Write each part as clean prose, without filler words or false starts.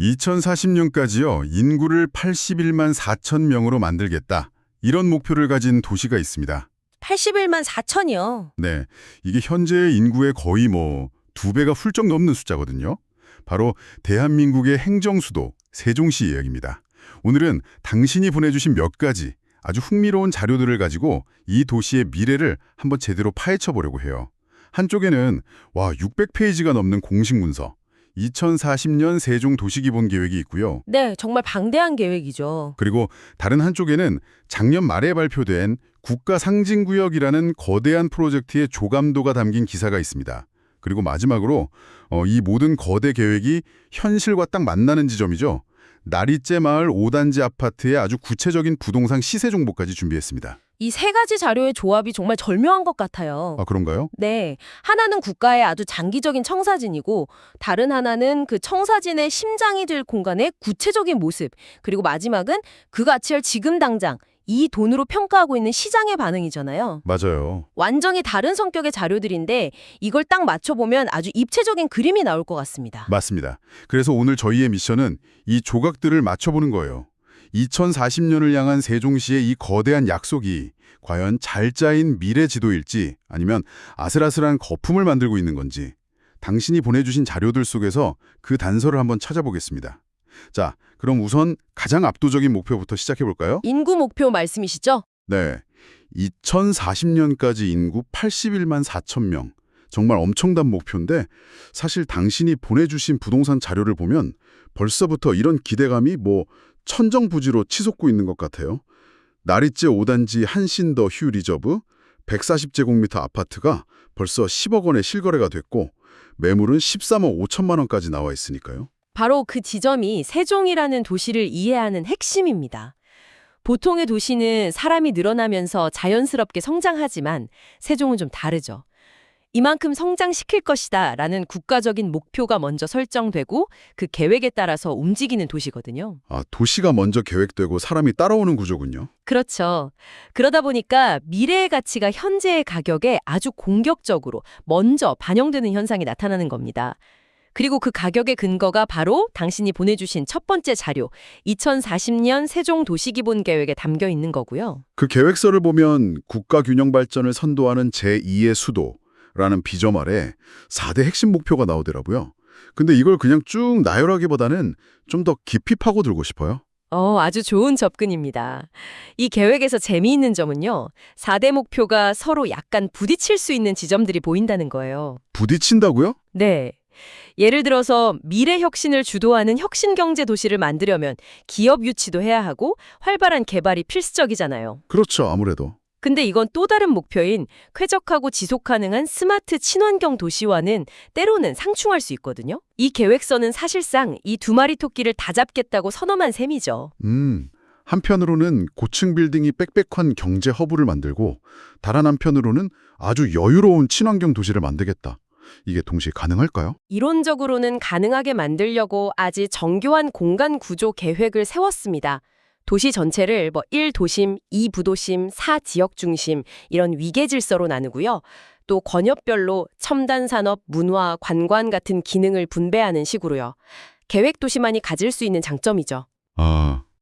2040년까지요, 인구를 81만 4천 명으로 만들겠다. 이런 목표를 가진 도시가 있습니다. 81만 4천이요. 네, 이게 현재의 인구의 거의 2배가 훌쩍 넘는 숫자거든요. 바로 대한민국의 행정수도 세종시 이야기입니다. 오늘은 당신이 보내주신 몇 가지 아주 흥미로운 자료들을 가지고 이 도시의 미래를 한번 제대로 파헤쳐 보려고 해요. 한쪽에는 600페이지가 넘는 공식 문서, 2040년 세종 도시기본계획이 있고요. 네, 정말 방대한 계획이죠. 그리고 다른 한쪽에는 작년 말에 발표된 국가상징구역이라는 거대한 프로젝트의 조감도가 담긴 기사가 있습니다. 그리고 마지막으로 이 모든 거대 계획이 현실과 딱 만나는 지점이죠. 나리째 마을 5단지 아파트의 아주 구체적인 부동산 시세 정보까지 준비했습니다. 이 세 가지 자료의 조합이 정말 절묘한 것 같아요. 아, 그런가요? 네, 하나는 국가의 아주 장기적인 청사진이고 다른 하나는 그 청사진의 심장이 될 공간의 구체적인 모습, 그리고 마지막은 그 가치를 지금 당장 이 돈으로 평가하고 있는 시장의 반응이잖아요. 맞아요. 완전히 다른 성격의 자료들인데 이걸 딱 맞춰보면 아주 입체적인 그림이 나올 것 같습니다. 맞습니다. 그래서 오늘 저희의 미션은 이 조각들을 맞춰보는 거예요. 2040년을 향한 세종시의 이 거대한 약속이 과연 잘 짜인 미래 지도일지 아니면 아슬아슬한 거품을 만들고 있는 건지 당신이 보내주신 자료들 속에서 그 단서를 한번 찾아보겠습니다. 자, 그럼 우선 가장 압도적인 목표부터 시작해볼까요? 인구 목표 말씀이시죠? 네, 2040년까지 인구 81만 4천 명. 정말 엄청난 목표인데 사실 당신이 보내주신 부동산 자료를 보면 벌써부터 이런 기대감이 천정부지로 치솟고 있는 것 같아요. 나리째 5단지 한신더 휴 리저브 140제곱미터 아파트가 벌써 10억 원에 실거래가 됐고 매물은 13억 5천만 원까지 나와 있으니까요. 바로 그 지점이 세종이라는 도시를 이해하는 핵심입니다. 보통의 도시는 사람이 늘어나면서 자연스럽게 성장하지만 세종은 좀 다르죠. 이만큼 성장시킬 것이다 라는 국가적인 목표가 먼저 설정되고 그 계획에 따라서 움직이는 도시거든요. 아, 도시가 먼저 계획되고 사람이 따라오는 구조군요. 그렇죠. 그러다 보니까 미래의 가치가 현재의 가격에 아주 공격적으로 먼저 반영되는 현상이 나타나는 겁니다. 그리고 그 가격의 근거가 바로 당신이 보내주신 첫 번째 자료, 2040년 세종 도시기본계획에 담겨 있는 거고요. 그 계획서를 보면 국가균형 발전을 선도하는 제2의 수도라는 비점 아래 4대 핵심 목표가 나오더라고요. 근데 이걸 그냥 쭉 나열하기보다는 좀 더 깊이 파고들고 싶어요. 아주 좋은 접근입니다. 이 계획에서 재미있는 점은요, 4대 목표가 서로 약간 부딪힐 수 있는 지점들이 보인다는 거예요. 부딪힌다고요? 네. 예를 들어서 미래 혁신을 주도하는 혁신경제 도시를 만들려면 기업 유치도 해야 하고 활발한 개발이 필수적이잖아요. 그렇죠, 아무래도. 근데 이건 또 다른 목표인 쾌적하고 지속 가능한 스마트 친환경 도시와는 때로는 상충할 수 있거든요. 이 계획서는 사실상 이 두 마리 토끼를 다 잡겠다고 선언한 셈이죠. 한편으로는 고층 빌딩이 빽빽한 경제 허브를 만들고 다른 한편으로는 아주 여유로운 친환경 도시를 만들겠다. 이게 동시에 가능할까요? 이론적으로는 가능하게 만들려고 아주 정교한 공간 구조 계획을 세웠습니다. 도시 전체를 1도심, 2부도심, 4지역 중심 이런 위계 질서로 나누고요. 또 권역별로 첨단 산업, 문화, 관광 같은 기능을 분배하는 식으로요. 계획 도시만이 가질 수 있는 장점이죠.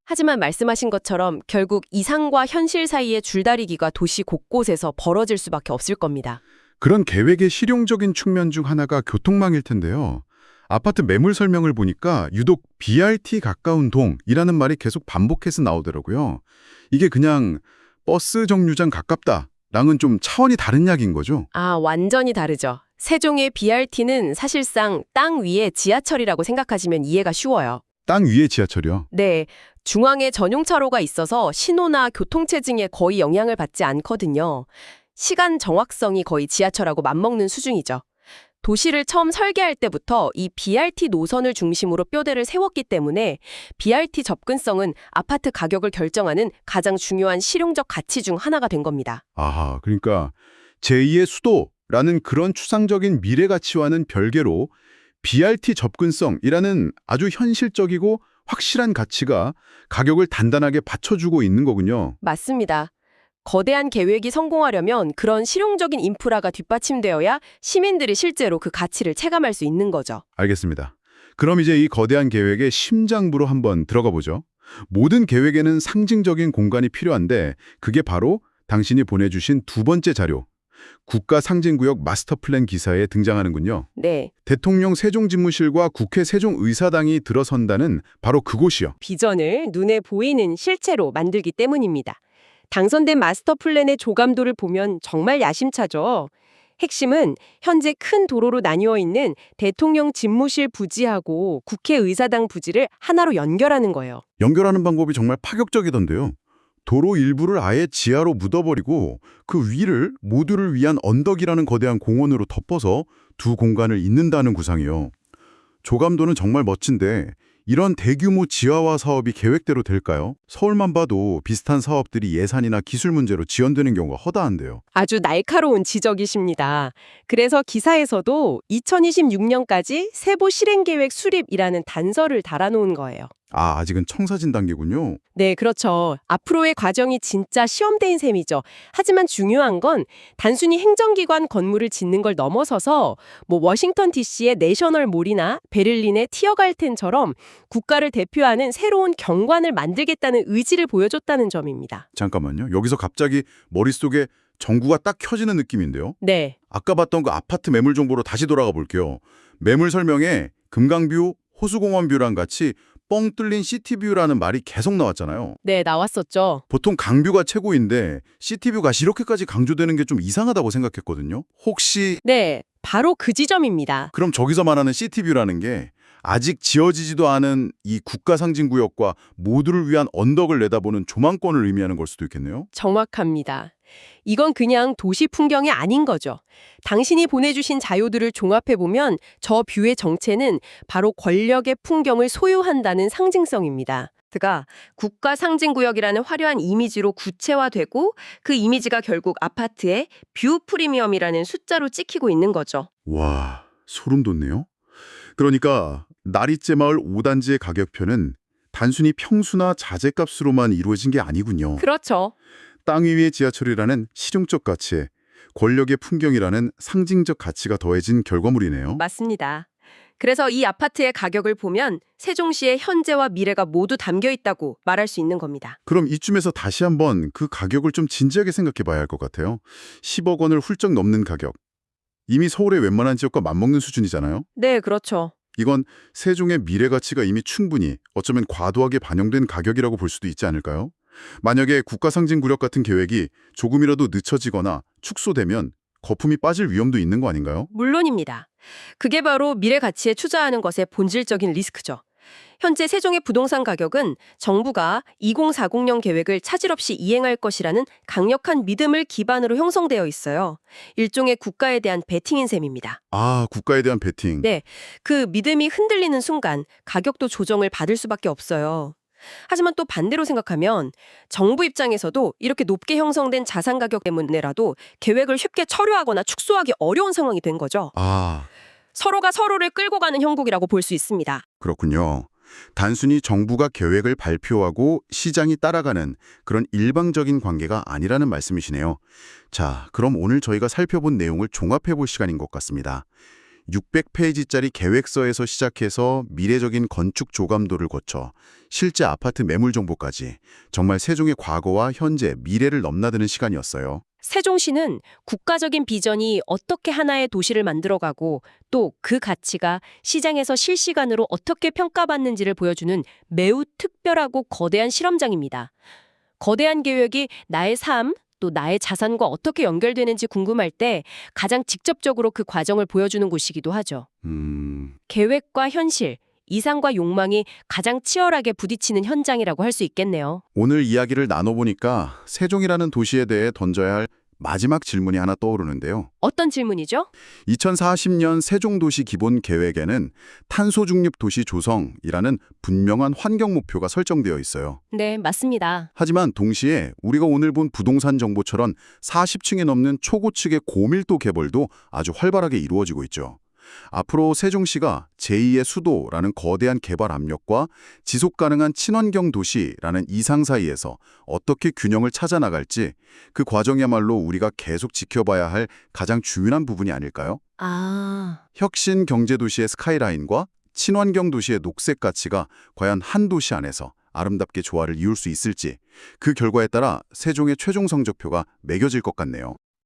하지만 말씀하신 것처럼 결국 이상과 현실 사이의 줄다리기가 도시 곳곳에서 벌어질 수밖에 없을 겁니다. 그런 계획의 실용적인 측면 중 하나가 교통망일 텐데요. 아파트 매물 설명을 보니까 유독 BRT 가까운 동이라는 말이 계속 반복해서 나오더라고요. 이게 그냥 버스 정류장 가깝다랑은 좀 차원이 다른 이야기인 거죠? 완전히 다르죠. 세종의 BRT는 사실상 땅 위에 지하철이라고 생각하시면 이해가 쉬워요. 땅 위에 지하철이요? 네, 중앙에 전용차로가 있어서 신호나 교통체증에 거의 영향을 받지 않거든요. 시간 정확성이 거의 지하철하고 맞먹는 수준이죠. 도시를 처음 설계할 때부터 이 BRT 노선을 중심으로 뼈대를 세웠기 때문에 BRT 접근성은 아파트 가격을 결정하는 가장 중요한 실용적 가치 중 하나가 된 겁니다. 그러니까 제2의 수도라는 그런 추상적인 미래 가치와는 별개로 BRT 접근성이라는 아주 현실적이고 확실한 가치가 가격을 단단하게 받쳐주고 있는 거군요. 맞습니다. 거대한 계획이 성공하려면 그런 실용적인 인프라가 뒷받침되어야 시민들이 실제로 그 가치를 체감할 수 있는 거죠. 알겠습니다. 그럼 이제 이 거대한 계획의 심장부로 한번 들어가 보죠. 모든 계획에는 상징적인 공간이 필요한데 그게 바로 당신이 보내주신 두 번째 자료, 국가 상징구역 마스터 플랜 기사에 등장하는군요. 네, 대통령 세종집무실과 국회 세종의사당이 들어선다는 바로 그곳이요. 비전을 눈에 보이는 실체로 만들기 때문입니다. 당선된 마스터 플랜의 조감도를 보면 정말 야심차죠. 핵심은 현재 큰 도로로 나뉘어 있는 대통령 집무실 부지하고 국회의사당 부지를 하나로 연결하는 거예요. 연결하는 방법이 정말 파격적이던데요. 도로 일부를 아예 지하로 묻어버리고 그 위를 모두를 위한 언덕이라는 거대한 공원으로 덮어서 두 공간을 잇는다는 구상이요. 조감도는 정말 멋진데 이런 대규모 지하화 사업이 계획대로 될까요? 서울만 봐도 비슷한 사업들이 예산이나 기술 문제로 지연되는 경우가 허다한데요. 아주 날카로운 지적이십니다. 그래서 기사에서도 2026년까지 세부 실행계획 수립이라는 단서를 달아놓은 거예요. 아, 아직은 청사진 단계군요. 네, 그렇죠. 앞으로의 과정이 진짜 시험대인 셈이죠. 하지만 중요한 건 단순히 행정기관 건물을 짓는 걸 넘어서서 워싱턴 DC의 내셔널몰이나 베를린의 티어갈텐처럼 국가를 대표하는 새로운 경관을 만들겠다는 의지를 보여줬다는 점입니다. 잠깐만요. 여기서 갑자기 머릿속에 전구가 딱 켜지는 느낌인데요. 네, 아까 봤던 그 아파트 매물 정보로 다시 돌아가 볼게요. 매물 설명에 금강뷰, 호수공원뷰랑 같이 뻥 뚫린 시티뷰라는 말이 계속 나왔잖아요. 네, 나왔었죠. 보통 강뷰가 최고인데 시티뷰가 이렇게까지 강조되는 게 좀 이상하다고 생각했거든요. 혹시 네, 바로 그 지점입니다. 그럼 저기서 말하는 시티뷰라는 게 아직 지어지지도 않은 이 국가 상징구역과 모두를 위한 언덕을 내다보는 조망권을 의미하는 걸 수도 있겠네요. 정확합니다. 이건 그냥 도시 풍경이 아닌 거죠. 당신이 보내주신 자료들을 종합해보면 저 뷰의 정체는 바로 권력의 풍경을 소유한다는 상징성입니다. 그가 국가 상징구역이라는 화려한 이미지로 구체화되고 그 이미지가 결국 아파트에 뷰 프리미엄이라는 숫자로 찍히고 있는 거죠. 와, 소름 돋네요. 그러니까 나리째 마을 5단지의 가격표는 단순히 평수나 자재값으로만 이루어진 게 아니군요. 그렇죠. 땅 위의 지하철이라는 실용적 가치에 권력의 풍경이라는 상징적 가치가 더해진 결과물이네요. 맞습니다. 그래서 이 아파트의 가격을 보면 세종시의 현재와 미래가 모두 담겨 있다고 말할 수 있는 겁니다. 그럼 이쯤에서 다시 한번 그 가격을 좀 진지하게 생각해 봐야 할 것 같아요. 10억 원을 훌쩍 넘는 가격. 이미 서울의 웬만한 지역과 맞먹는 수준이잖아요. 네, 그렇죠. 이건 세종의 미래 가치가 이미 충분히 어쩌면 과도하게 반영된 가격이라고 볼 수도 있지 않을까요? 만약에 국가상징구역 같은 계획이 조금이라도 늦춰지거나 축소되면 거품이 빠질 위험도 있는 거 아닌가요? 물론입니다. 그게 바로 미래 가치에 투자하는 것의 본질적인 리스크죠. 현재 세종의 부동산 가격은 정부가 2040년 계획을 차질 없이 이행할 것이라는 강력한 믿음을 기반으로 형성되어 있어요. 일종의 국가에 대한 베팅인 셈입니다. 아, 국가에 대한 베팅. 네, 그 믿음이 흔들리는 순간 가격도 조정을 받을 수밖에 없어요. 하지만 또 반대로 생각하면 정부 입장에서도 이렇게 높게 형성된 자산 가격 때문에라도 계획을 쉽게 철회하거나 축소하기 어려운 상황이 된 거죠. 아, 서로가 서로를 끌고 가는 형국이라고 볼 수 있습니다. 그렇군요. 단순히 정부가 계획을 발표하고 시장이 따라가는 그런 일방적인 관계가 아니라는 말씀이시네요. 자, 그럼 오늘 저희가 살펴본 내용을 종합해 볼 시간인 것 같습니다. 600페이지짜리 계획서에서 시작해서 미래적인 건축 조감도를 거쳐 실제 아파트 매물 정보까지 정말 세종의 과거와 현재, 미래를 넘나드는 시간이었어요. 세종시는 국가적인 비전이 어떻게 하나의 도시를 만들어가고 또 그 가치가 시장에서 실시간으로 어떻게 평가받는지를 보여주는 매우 특별하고 거대한 실험장입니다. 거대한 계획이 나의 삶, 또 나의 자산과 어떻게 연결되는지 궁금할 때 가장 직접적으로 그 과정을 보여주는 곳이기도 하죠. 계획과 현실, 이상과 욕망이 가장 치열하게 부딪히는 현장이라고 할 수 있겠네요. 오늘 이야기를 나눠보니까 세종이라는 도시에 대해 던져야 할 마지막 질문이 하나 떠오르는데요. 어떤 질문이죠? 2040년 세종도시 기본계획에는 탄소중립 도시 조성이라는 분명한 환경 목표가 설정되어 있어요. 네, 맞습니다. 하지만 동시에 우리가 오늘 본 부동산 정보처럼 40층이 넘는 초고층의 고밀도 개발도 아주 활발하게 이루어지고 있죠. 앞으로 세종시가 제2의 수도라는 거대한 개발 압력과 지속가능한 친환경 도시라는 이상 사이에서 어떻게 균형을 찾아 나갈지 그 과정이야말로 우리가 계속 지켜봐야 할 가장 중요한 부분이 아닐까요? 아, 혁신 경제도시의 스카이라인과 친환경 도시의 녹색 가치가 과연 한 도시 안에서 아름답게 조화를 이룰 수 있을지 그 결과에 따라 세종의 최종 성적표가 매겨질 것 같네요.